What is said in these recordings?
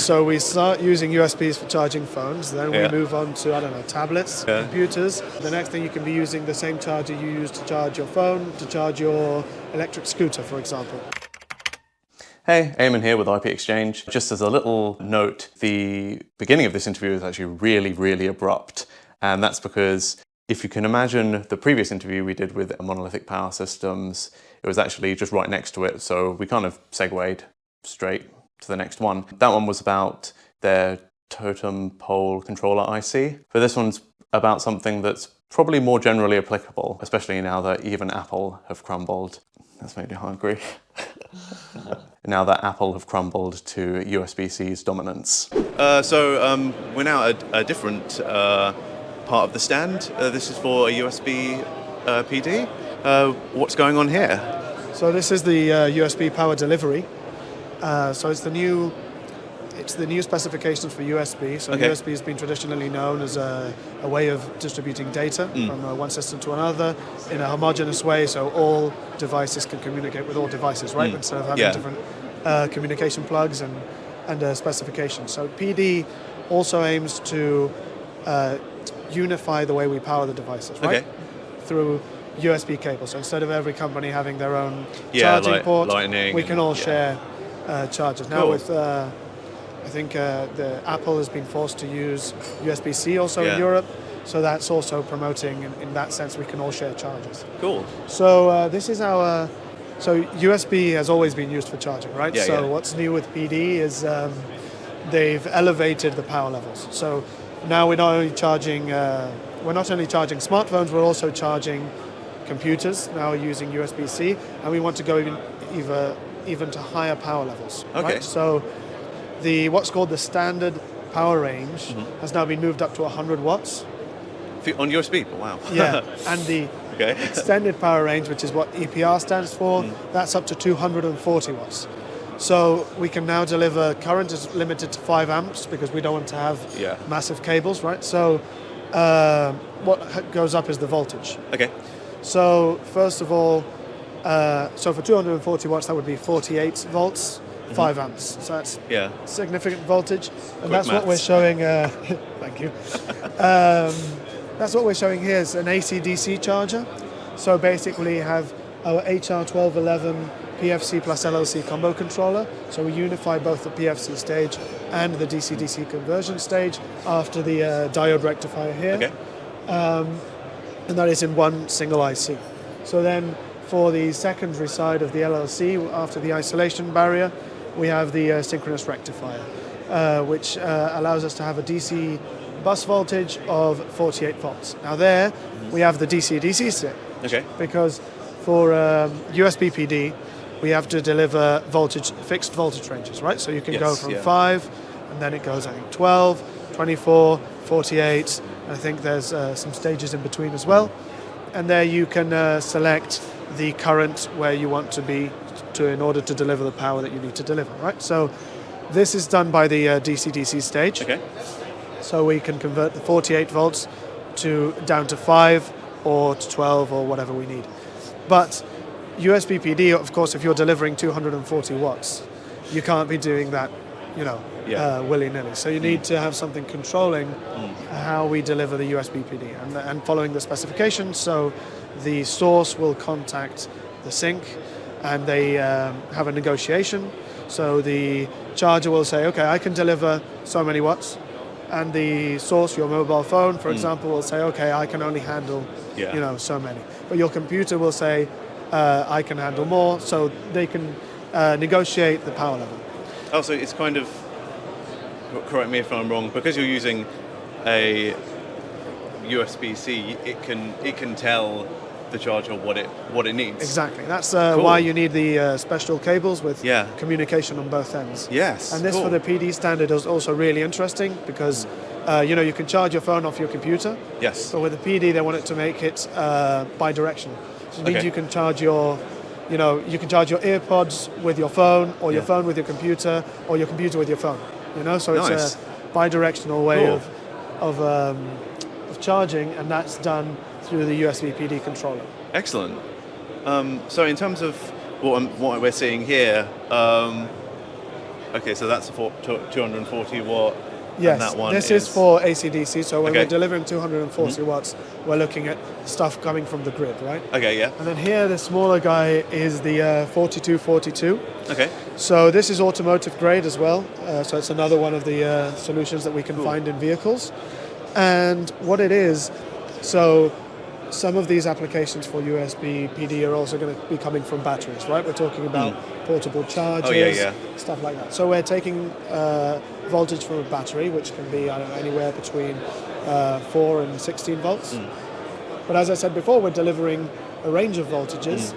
So we start using USBs for charging phones, then we Yeah. move on to, I don't know, tablets, Yeah. computers. The next thing you can be using the same charger you use to charge your phone, to charge your electric scooter, for example. Hey, Eamon here with IP Exchange. Just as a little note, the beginning of this interview is actually really, really abrupt. And that's because if you can imagine the previous interview we did with Monolithic Power Systems, it was actually just right next to it. So we kind of segued straight to the next one. That one was about their totem pole controller IC. But this one's about something that's probably more generally applicable, especially now that even Apple have crumbled. That's made me hungry. Now that Apple have crumbled to USB-C's dominance. So we're now at a different part of the stand. This is for a USB PD. What's going on here? So this is the USB power delivery. So it's the new specifications for USB. So Okay. USB has been traditionally known as a way of distributing data from one system to another in a homogeneous way, so all devices can communicate with all devices, right? Instead of having different communication plugs and specifications. So PD also aims to unify the way we power the devices, right? Okay. Through USB cables. So instead of every company having their own charging port, Lightning we can all share chargers. Now Cool. with I think the Apple has been forced to use USB-C also in Yeah. Europe, so that's also promoting in that sense we can all share chargers. Cool. So this is our. So USB has always been used for charging, right? Yeah, so yeah. what's new with PD is they've elevated the power levels. So now we're not only charging smartphones, we're also charging computers now using USB-C, and we want to go even to higher power levels. Okay. Right? So what's called the standard power range has now been moved up to 100 watts. On USB? Wow. Yeah, and the Okay. extended power range, which is what EPR stands for, that's up to 240 watts. So we can now deliver, current is limited to 5 amps because we don't want to have massive cables, right? So what goes up is the voltage. Okay. So first of all, so for 240 watts, that would be 48 volts, 5 amps. So that's significant voltage, and that's what we're showing. Thank you. That's what we're showing here is an AC/DC charger. So basically, you have our HR1211 PFC plus LLC combo controller. So we unify both the PFC stage and the DC/DC conversion stage after the diode rectifier here. Okay. And that is in one single IC. So then for the secondary side of the LLC, after the isolation barrier, we have the synchronous rectifier, which allows us to have a DC bus voltage of 48 volts. Now there, we have the DC-DC stick. Okay. Because for USB PD, we have to deliver fixed voltage ranges, right? So you can go from 5, and then it goes, I think, 12, 24, 48, and I think there's some stages in between as well. And there you can select the current where you want to be in order to deliver the power that you need to deliver, right? So this is done by the DC-DC stage. Okay. So we can convert the 48 volts down to 5 or to 12 or whatever we need. But USB PD, of course, if you're delivering 240 watts, you can't be doing that, willy-nilly. So you need to have something controlling how we deliver the USB PD and following the specifications. So the source will contact the sink and they have a negotiation. So the charger will say, okay, I can deliver so many watts. And the source, your mobile phone, for example, will say, okay, I can only handle, so many. But your computer will say, I can handle more. So they can negotiate the power level. Oh, so it's kind of, correct me if I'm wrong, because you're using a USB-C, it can tell the charger what it needs. Exactly. That's Cool. why you need the special cables with Yeah. communication on both ends. Yes. And this cool. for the PD standard is also really interesting because you can charge your phone off your computer. Yes. But with the PD, they want it to make it bi-directional. So it means Okay. you can charge your AirPods with your phone, or your phone with your computer, or your computer with your phone. So it's Nice. a bi-directional way Cool. of charging, and that's done through the USB PD controller. Excellent. So in terms of what we're seeing here, Okay, so that's a 240 watt. Yes, and that one this is for AC/DC. So when Okay. we're delivering 240 watts, we're looking at stuff coming from the grid, right? Okay, yeah. And then here, the smaller guy is the 4242. Okay. So this is automotive grade as well. So it's another one of the solutions that we can find in vehicles. And what it is, so some of these applications for USB PD are also going to be coming from batteries, right? We're talking about portable chargers, stuff like that. So we're taking voltage from a battery, which can be, I don't know, anywhere between 4 and 16 volts. But as I said before, we're delivering a range of voltages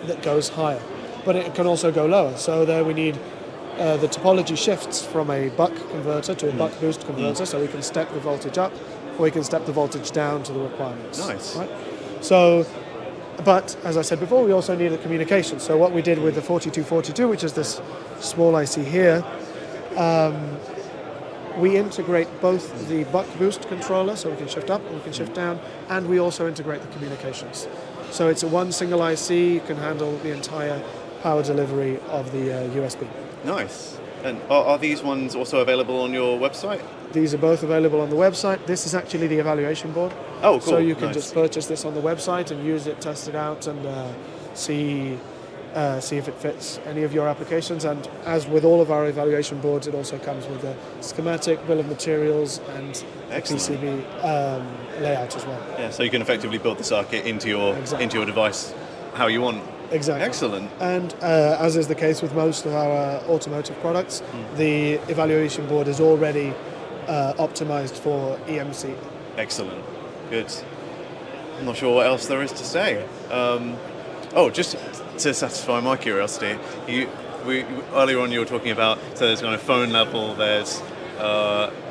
that goes higher, but it can also go lower. So there we need the topology shifts from a buck converter to a buck boost converter, so we can step the voltage up or we can step the voltage down to the requirements. Nice. Right? So, but as I said before, we also need the communication. So what we did with the 4242, which is this small IC here, we integrate both the buck boost controller, so we can shift up and we can shift down, and we also integrate the communications. So it's a one single IC, you can handle the entire power delivery of the USB. Nice. And are these ones also available on your website? These are both available on the website. This is actually the evaluation board. Oh, cool. So you can Nice. just purchase this on the website and use it, test it out, and see if it fits any of your applications. And as with all of our evaluation boards, it also comes with a schematic, bill of materials, and a PCB layout as well. Yeah, so you can effectively build the circuit into your device how you want. Exactly. Excellent. And as is the case with most of our automotive products, the evaluation board is already optimized for EMC. Excellent. Good. I'm not sure what else there is to say. Just to satisfy my curiosity, earlier on you were talking about, so there's kind of phone level, there's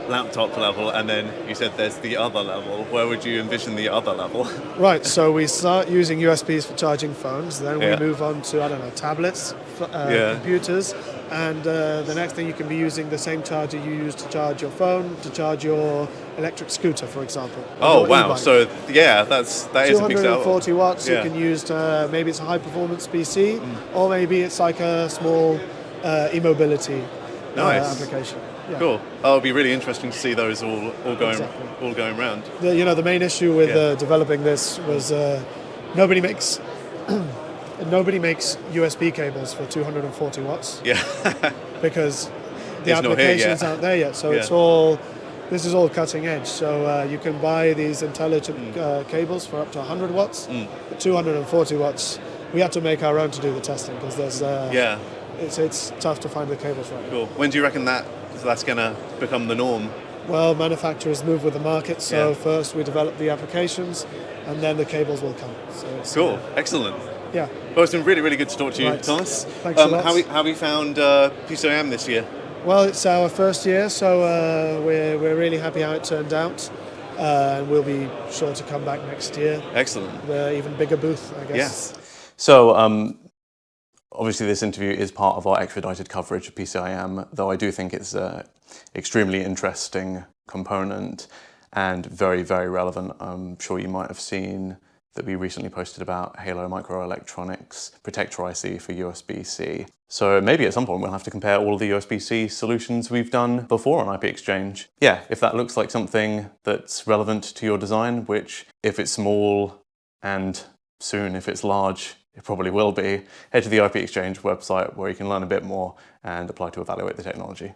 laptop level, and then you said there's the other level. Where would you envision the other level? Right, so we start using USBs for charging phones, then we move on to, I don't know, tablets, computers, and the next thing you can be using the same charger you use to charge your phone, to charge your electric scooter, for example. Oh, wow. E-bike. So, yeah, that is a big sell. 240 watts, you can use to, maybe it's a high-performance PC, or maybe it's like a small e-mobility application. Yeah. Cool. Oh, it'll be really interesting to see those all going round. The main issue with developing this was nobody makes USB cables for 240 watts. Yeah. Because the applications aren't there yet. So this is all cutting edge. So you can buy these intelligent cables for up to 100 watts. But 240 watts, we had to make our own to do the testing because there's it's tough to find the cables right now. Cool. When do you reckon that's going to become the norm? Well, manufacturers move with the market, so first we develop the applications, and then the cables will come. So it's, cool, excellent. Yeah. Well, it's been really, really good to talk to you, Thomas. Thanks a lot. How have you found PCIM this year? Well, it's our first year, so we're really happy how it turned out. And we'll be sure to come back next year. Excellent. With an even bigger booth, I guess. Yes. So, obviously, this interview is part of our expedited coverage of PCIM, though I do think it's an extremely interesting component and very, very relevant. I'm sure you might have seen that we recently posted about Halo Microelectronics Protector IC for USB-C. So maybe at some point we'll have to compare all of the USB-C solutions we've done before on IP Exchange. Yeah, if that looks like something that's relevant to your design, which if it's small and soon if it's large, it probably will be, head to the IP Exchange website where you can learn a bit more and apply to evaluate the technology.